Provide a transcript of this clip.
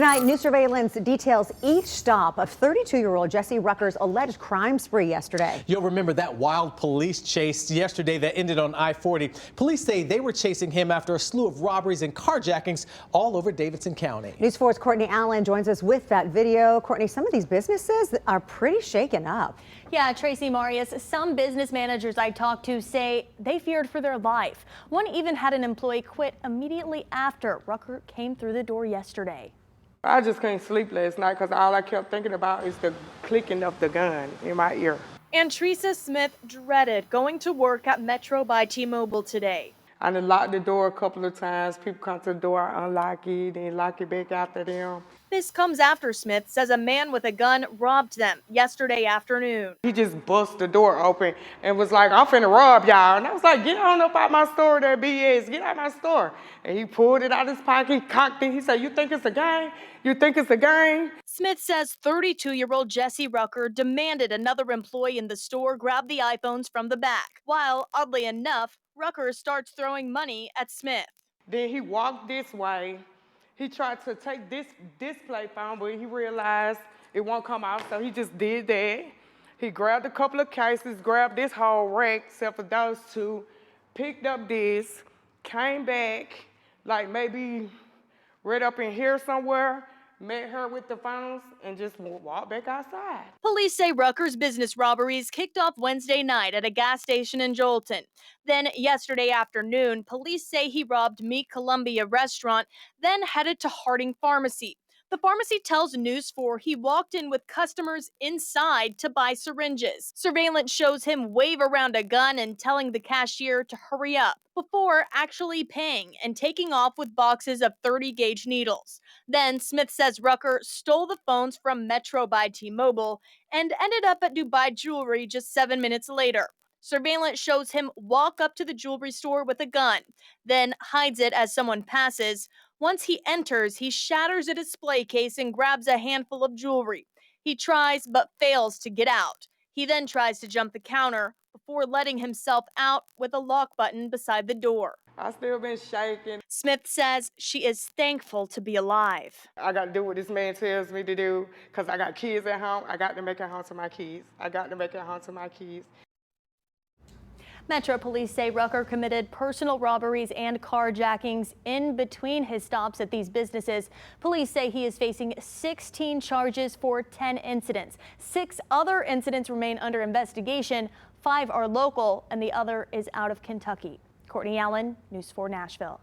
Tonight, new surveillance details each stop of 32-year-old Jesse Rucker's alleged crime spree yesterday. You'll remember that wild police chase yesterday that ended on I-40. Police say they were chasing him after a slew of robberies and carjackings all over Davidson County. News 4's Courtney Allen joins us with that video. Courtney, some of these businesses are pretty shaken up. Yeah, Tracy Marius, some business managers I talked to say they feared for their life. One even had an employee quit immediately after Rucker came through the door yesterday. I just couldn't sleep last night because all I kept thinking about is the clicking of the gun in my ear. And Teresa Smith dreaded going to work at Metro by T-Mobile today. I done locked the door a couple of times. People come to the door, I unlock it, then lock it back after them. This comes after Smith says a man with a gun robbed them yesterday afternoon. He just bust the door open and was like, "I'm finna rob y'all." And I was like, "Get on up out my store, that BS, get out my store." And he pulled it out of his pocket, he cocked it. He said, "You think it's a game? You think it's a game?" Smith says 32-year-old Jesse Rucker demanded another employee in the store grab the iPhones from the back, while, oddly enough, Rucker starts throwing money at Smith. Then he walked this way. He tried to take this display phone, but he realized it won't come out, so he just did that. He grabbed a couple of cases, grabbed this whole rack, except for those two, picked up this, came back, like maybe right up in here somewhere, met her with the phones, and just walked back outside. Police say Rucker's business robberies kicked off Wednesday night at a gas station in Jolton. Then yesterday afternoon, police say he robbed Meat Columbia restaurant, then headed to Harding Pharmacy. The pharmacy tells News 4 he walked in with customers inside to buy syringes. Surveillance shows him wave around a gun and telling the cashier to hurry up before actually paying and taking off with boxes of 30-gauge needles. Then Smith says Rucker stole the phones from Metro by T-Mobile and ended up at Dubai Jewelry just 7 minutes later. Surveillance shows him walk up to the jewelry store with a gun, then hides it as someone passes. Once he enters, he shatters a display case and grabs a handful of jewelry. He tries but fails to get out. He then tries to jump the counter before letting himself out with a lock button beside the door. I still been shaking. Smith says she is thankful to be alive. I got to do what this man tells me to do because I got kids at home. I got to make it home to my kids. Metro police say Rucker committed personal robberies and carjackings in between his stops at these businesses. Police say he is facing 16 charges for 10 incidents. 6 other incidents remain under investigation. 5 are local and the other is out of Kentucky. Courtney Allen, News 4 Nashville.